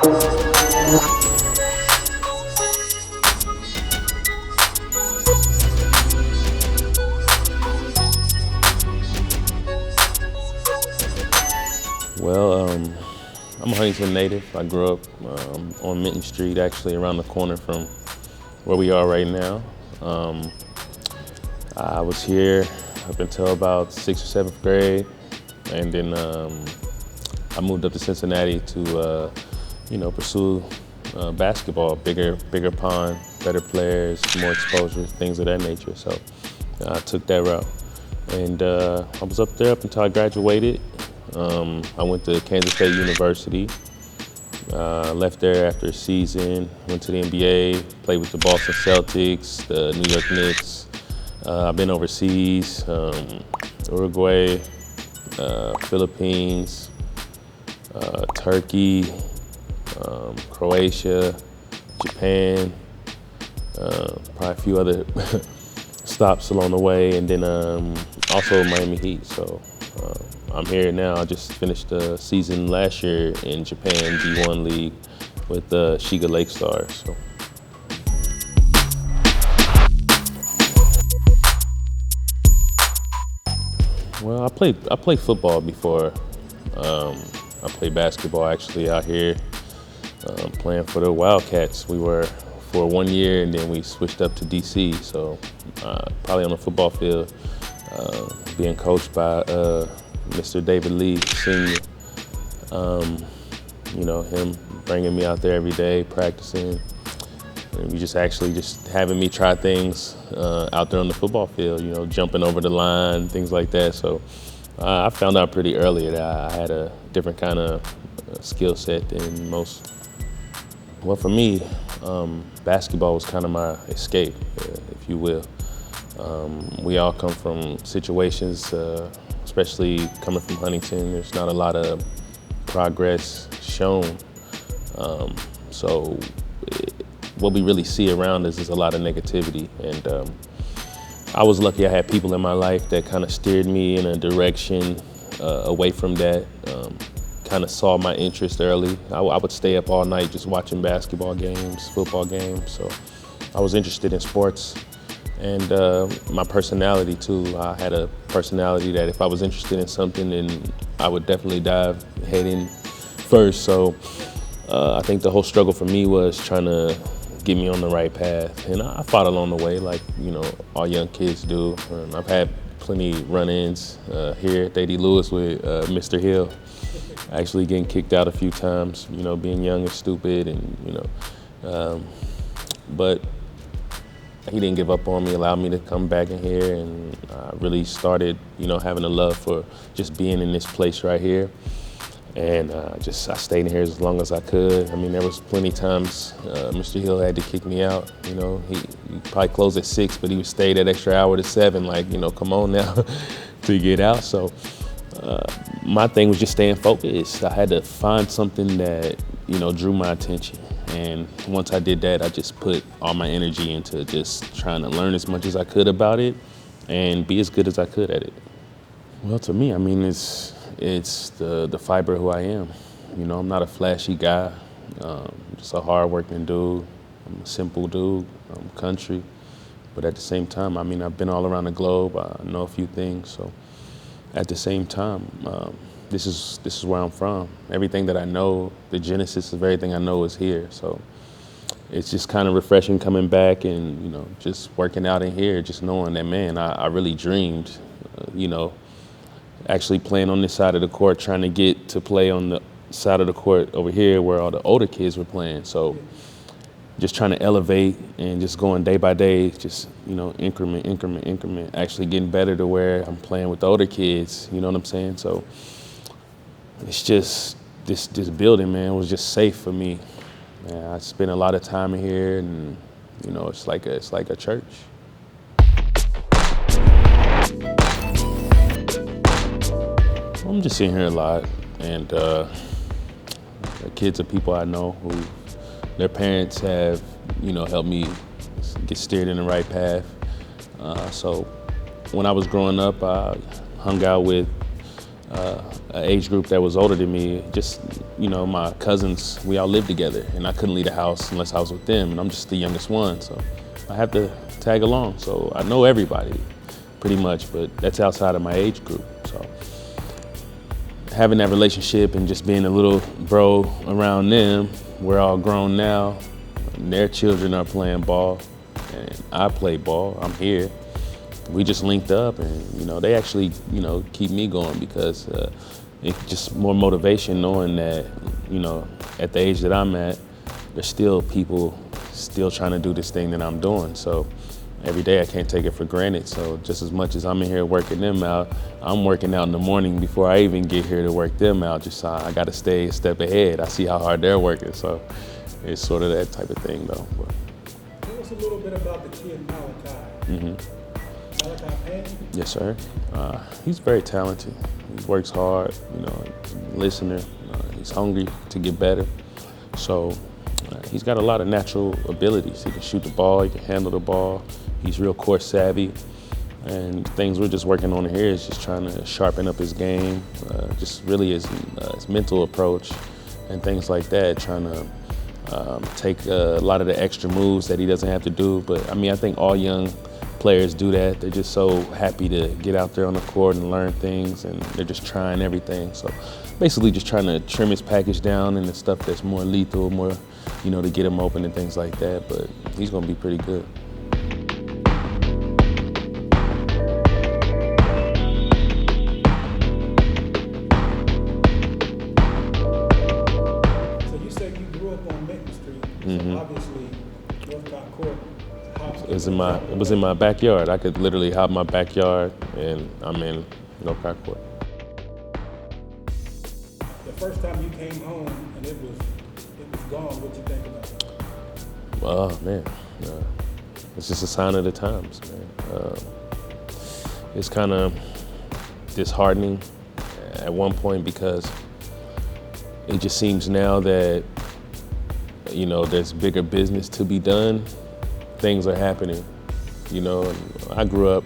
Well, I'm a Huntington native. I grew up on Minton Street, actually around the corner from where we are right now. I was here up until about 6th or 7th grade, and then I moved up to Cincinnati to, pursue basketball, bigger pond, better players, more exposure, things of that nature. So I took that route, and I was up there up until I graduated. I went to Kansas State University, left there after a season, went to the NBA, played with the Boston Celtics, the New York Knicks. I've been overseas, Uruguay, Philippines, Turkey, Croatia, Japan, probably a few other stops along the way, and then also Miami Heat. So I'm here now. I just finished the season last year in Japan, D1 League with the Shiga Lake Stars. So. Well, I played football before. I played basketball actually out here, playing for the Wildcats. We were for 1 year, and then we switched up to DC. So probably on the football field, being coached by Mr. David Lee, Sr. Him bringing me out there every day, practicing. And just having me try things out there on the football field, jumping over the line, things like that. So I found out pretty early that I had a different kind of skill set than most. Well, for me, basketball was kind of my escape, if you will. We all come from situations, especially coming from Huntington, there's not a lot of progress shown. So what we really see around us is a lot of negativity. And I was lucky I had people in my life that kind of steered me in a direction away from that, kind of saw my interest early. I would stay up all night just watching basketball games, football games. So I was interested in sports. And my personality too. I had a personality that if I was interested in something, then I would definitely dive head in first. So I think the whole struggle for me was trying to get me on the right path. And I fought along the way like, all young kids do. I've had plenty run-ins here at Thady Lewis with Mr. Hill, actually getting kicked out a few times, being young and stupid, and, but he didn't give up on me, allowed me to come back in here, and I really started, having a love for just being in this place right here. And I stayed in here as long as I could. I mean, there was plenty times Mr. Hill had to kick me out. He probably closed at 6, but he would stay that extra hour to 7, like, come on now to get out. So my thing was just staying focused. I had to find something that, drew my attention. And once I did that, I just put all my energy into just trying to learn as much as I could about it and be as good as I could at it. Well, to me, I mean, it's the fiber of who I am. I'm not a flashy guy. Just a hard-working dude. I'm a simple dude. I'm country. But at the same time, I mean, I've been all around the globe. I know a few things. So at the same time, this is where I'm from. Everything that I know, the genesis of everything I know is here. So it's just kind of refreshing coming back and, just working out in here, just knowing that, man, I really dreamed, actually playing on this side of the court, trying to get to play on the side of the court over here where all the older kids were playing. So just trying to elevate and just going day by day, just, increment, actually getting better to where I'm playing with the older kids, you know what I'm saying? So it's just, this building, man, was just safe for me. Man, I spent a lot of time in here, and, it's like a church. I'm just sitting here a lot, and the kids are people I know who their parents have, helped me get steered in the right path. So when I was growing up, I hung out with an age group that was older than me. Just, my cousins, we all lived together, and I couldn't leave the house unless I was with them, and I'm just the youngest one, so I have to tag along. So I know everybody, pretty much, but that's outside of my age group. So having that relationship and just being a little bro around them, we're all grown now, and their children are playing ball, and I play ball, I'm here. We just linked up, and they actually keep me going, because it's just more motivation knowing that at the age that I'm at, there's still people still trying to do this thing that I'm doing. So every day I can't take it for granted. So just as much as I'm in here working them out, I'm working out in the morning before I even get here to work them out. Just I got to stay a step ahead. I see how hard they're working, so it's sort of that type of thing, though. Tell us a little bit about the kid Malachi. Mm-hmm. Yes, sir. He's very talented. He works hard, listener. He's hungry to get better. So he's got a lot of natural abilities. He can shoot the ball, he can handle the ball. He's real court savvy. And things we're just working on here is just trying to sharpen up his game, just really his mental approach and things like that, trying to take a lot of the extra moves that he doesn't have to do. But I think all young players do that. They're just so happy to get out there on the court and learn things, and they're just trying everything. So basically just trying to trim his package down and the stuff that's more lethal, more, to get him open and things like that. But he's gonna be pretty good. So you said you grew up on Minton Street, so obviously Northcott Court. It was in my backyard. I could literally hop my backyard, and I'm in Northcott Court. The first time you came home and it was gone, what you think about that? Oh man, it's just a sign of the times, man. It's kind of disheartening at one point, because it just seems now that there's bigger business to be done. Things are happening, I grew up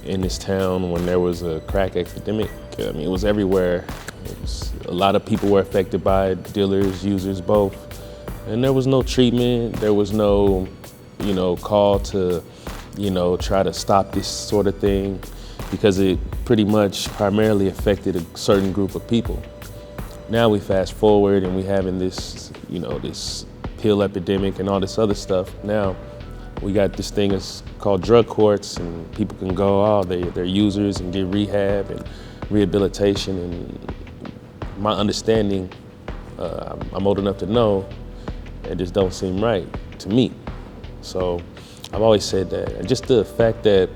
in this town when there was a crack epidemic. It was everywhere. A lot of people were affected by it, dealers, users, both. And there was no treatment. There was no, call to, try to stop this sort of thing, because it pretty much primarily affected a certain group of people. Now we fast forward and we having this, this pill epidemic and all this other stuff. Now we got this thing that's called drug courts, and people can go, they're users, and get rehab and rehabilitation. And my understanding, I'm old enough to know, it just don't seem right to me. So I've always said that. And just the fact that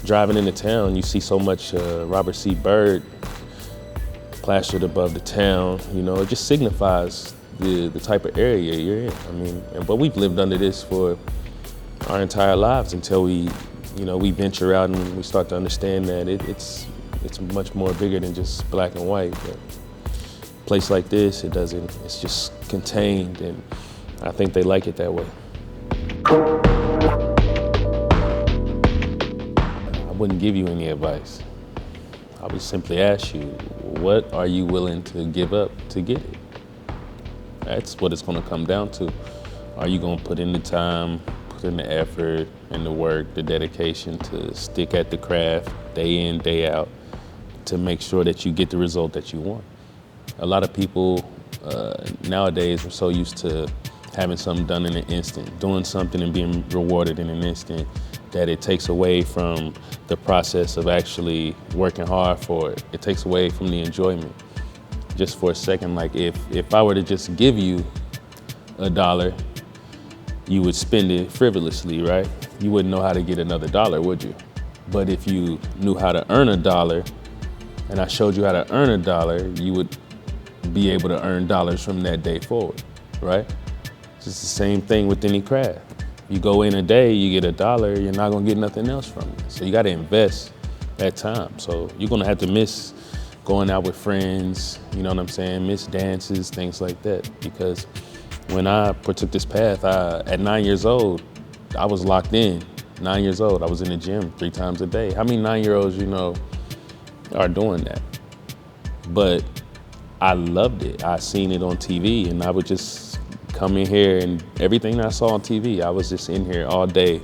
driving into town, you see so much Robert C. Byrd plastered above the town, it just signifies the type of area you're in. But we've lived under this for our entire lives until we venture out and we start to understand that it's much more bigger than just black and white. But a place like this, it's just contained, and I think they like it that way. I wouldn't give you any advice. I would simply ask you, what are you willing to give up to get it? That's what it's gonna come down to. Are you gonna put in the time, put in the effort and the work, the dedication to stick at the craft day in, day out, to make sure that you get the result that you want? A lot of people nowadays are so used to having something done in an instant, doing something and being rewarded in an instant, that it takes away from the process of actually working hard for it. It takes away from the enjoyment. Just for a second, like if I were to just give you $1, you would spend it frivolously, right? You wouldn't know how to get another $1, would you? But if you knew how to earn $1, and I showed you how to earn $1, you would be able to earn dollars from that day forward, right? It's just the same thing with any craft. You go in a day, you get $1, you're not gonna get nothing else from it. So you gotta invest that time. So you're gonna have to miss going out with friends, you know what I'm saying? Miss dances, things like that. Because when I partook this path, at 9 years old, I was locked in. 9 years old, I was in the gym 3 times a day. How many 9-year-olds you know are doing that? But I loved it. I seen it on TV, and I would just come in here, and everything I saw on TV, I was just in here all day,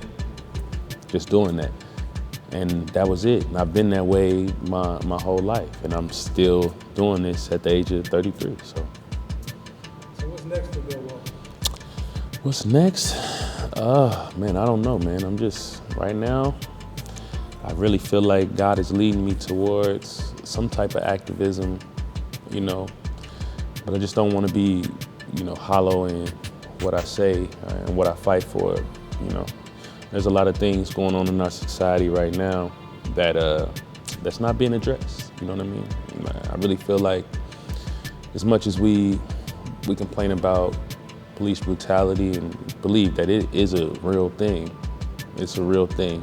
just doing that. And that was it. And I've been that way my whole life, and I'm still doing this at the age of 33. So what's next for Bill Walton? What's next? Man, I don't know, man. I'm just, right now, I really feel like God is leading me towards some type of activism, but I just don't want to be, hollow in what I say and what I fight for, There's a lot of things going on in our society right now that's not being addressed, you know what I mean? I really feel like as much as we complain about police brutality and believe that it is a real thing, it's a real thing,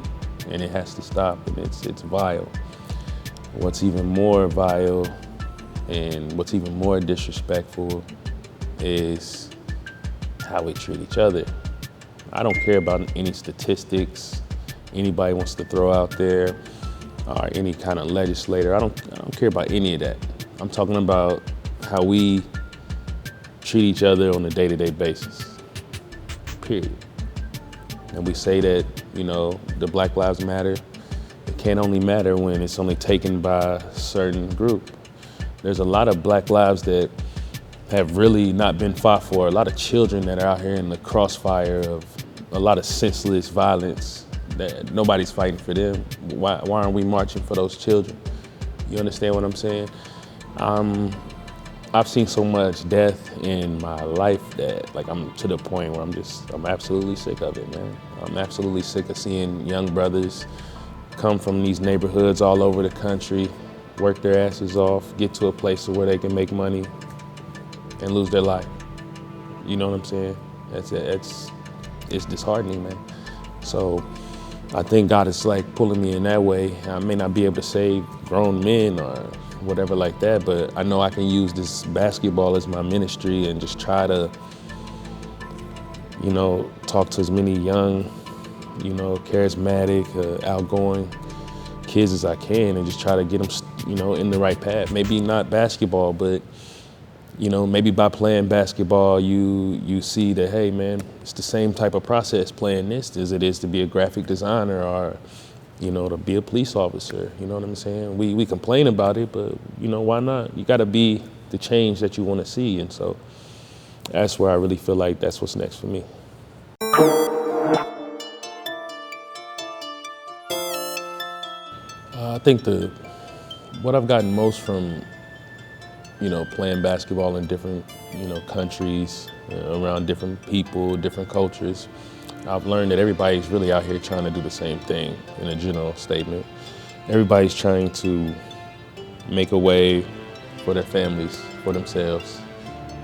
and it has to stop, and it's vile. What's even more vile and what's even more disrespectful is how we treat each other. I don't care about any statistics anybody wants to throw out there or any kind of legislator. I don't care about any of that. I'm talking about how we treat each other on a day-to-day basis, period. And we say that, the Black Lives Matter. It can't only matter when it's only taken by a certain group. There's a lot of Black lives that have really not been fought for, a lot of children that are out here in the crossfire of a lot of senseless violence that nobody's fighting for them. Why aren't we marching for those children? You understand what I'm saying? I've seen so much death in my life that I'm to the point where I'm absolutely sick of it, man. I'm absolutely sick of seeing young brothers come from these neighborhoods all over the country, work their asses off, get to a place where they can make money and lose their life. You know what I'm saying? It's disheartening, man. So I think God is pulling me in that way. I may not be able to save grown men or whatever like that, but I know I can use this basketball as my ministry and just try to, talk to as many young, charismatic, outgoing kids as I can and just try to get them, in the right path. Maybe not basketball, but, maybe by playing basketball, you see that, hey, man, it's the same type of process playing this as it is to be a graphic designer or, to be a police officer. You know what I'm saying? We complain about it, but, why not? You got to be the change that you want to see. And so that's where I really feel like that's what's next for me. I think what I've gotten most from, playing basketball in different, countries, around different people, different cultures, I've learned that everybody's really out here trying to do the same thing in a general statement. Everybody's trying to make a way for their families, for themselves.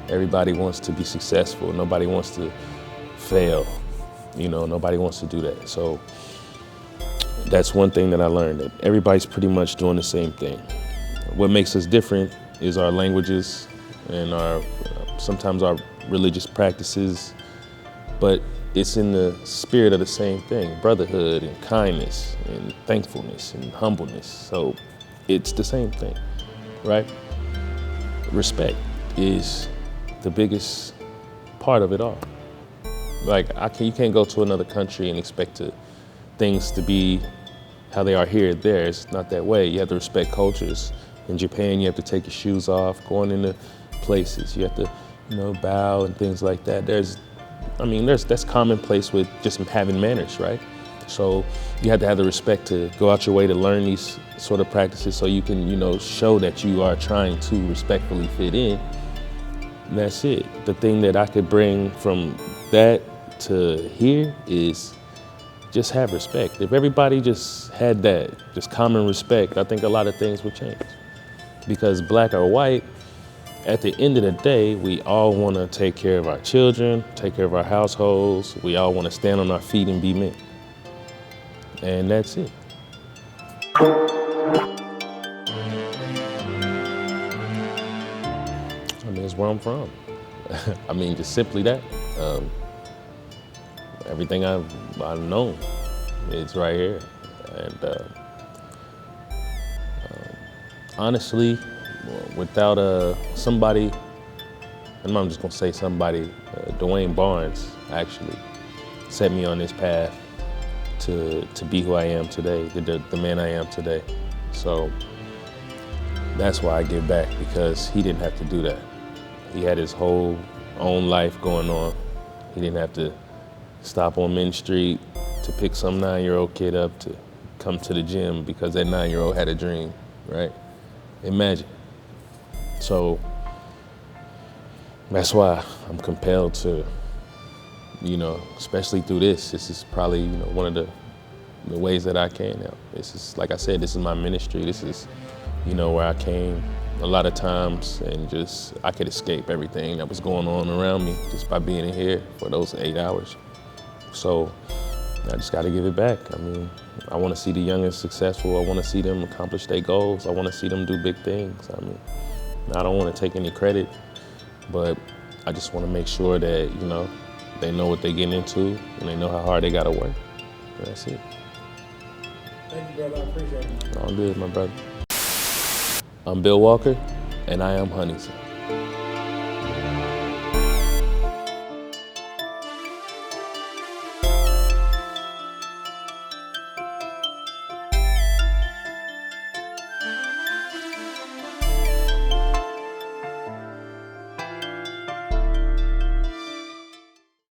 Everybody wants to be successful. Nobody wants to fail. Nobody wants to do that. So that's one thing that I learned, that everybody's pretty much doing the same thing. What makes us different is our languages and sometimes our religious practices, but it's in the spirit of the same thing, brotherhood and kindness and thankfulness and humbleness. So it's the same thing, right? Respect is the biggest part of it all. You can't go to another country and expect things to be how they are here, there. It's not that way. You have to respect cultures. In Japan, you have to take your shoes off, going into places. You have to, bow and things like that. That's commonplace with just having manners, right? So you have to have the respect to go out your way to learn these sort of practices so you can, show that you are trying to respectfully fit in. And that's it. The thing that I could bring from that to here is just have respect. If everybody just had that, just common respect, I think a lot of things would change. Because black or white, at the end of the day, we all want to take care of our children, take care of our households. We all want to stand on our feet and be men. And that's it. It's where I'm from. Just simply that. Everything I've known is right here. And honestly, without somebody, and I'm just gonna say somebody, Duane Barnes actually set me on this path to be who I am today, the man I am today. So that's why I give back, because he didn't have to do that. He had his whole own life going on. He didn't have to stop on Main Street to pick some 9-year-old kid up to come to the gym because that 9-year-old had a dream, right? Imagine. So that's why I'm compelled to, especially through this is probably, one of the ways that I can now. This is, like I said, this is my ministry. This is, where I came a lot of times, and just, I could escape everything that was going on around me just by being in here for those 8 hours. So I just gotta give it back. I mean, I wanna see the youngest successful. I wanna see them accomplish their goals. I wanna see them do big things. I mean, I don't wanna take any credit, but I just wanna make sure that, they know what they're getting into and they know how hard they gotta work. That's it. Thank you, brother. I appreciate it. All good, my brother. I'm Bill Walker, and I am Huntington.